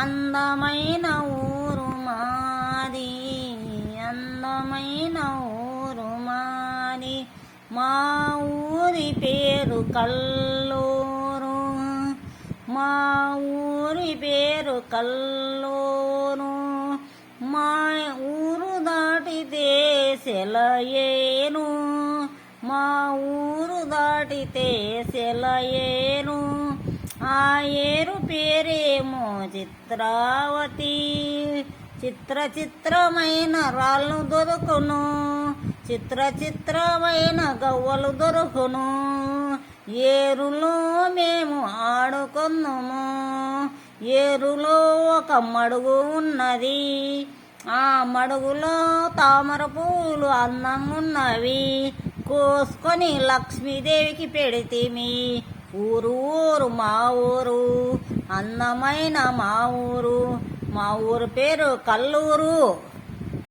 అందమైన ఊరు మాది, అందమైన ఊరు మాది. మా ఊరి పేరు కల్లూరు, మా ఊరి పేరు కల్లూరు. మా ఊరు దాటితే సెలయేను, మా ఊరు దాటితే సెలయేను. ఆ ఏరు పేరేమో చిత్రావతి. చిత్ర చిత్రమైన రాళ్ళు దొరుకును, చిత్ర చిత్రమైన గవ్వలు దొరుకును. ఏరులో మేము ఆడుకున్నాము, ఏరులో ఒక మడుగు ఉన్నది. ఆ మడుగులో తామర పూలు అందంగా ఉన్నవి. కోసుకొని లక్ష్మీదేవికి పెడితిమి. ఊరు ఊరు మా ఊరు, అందమైన మా ఊరు. మా ఊరు పేరు కల్లూరు.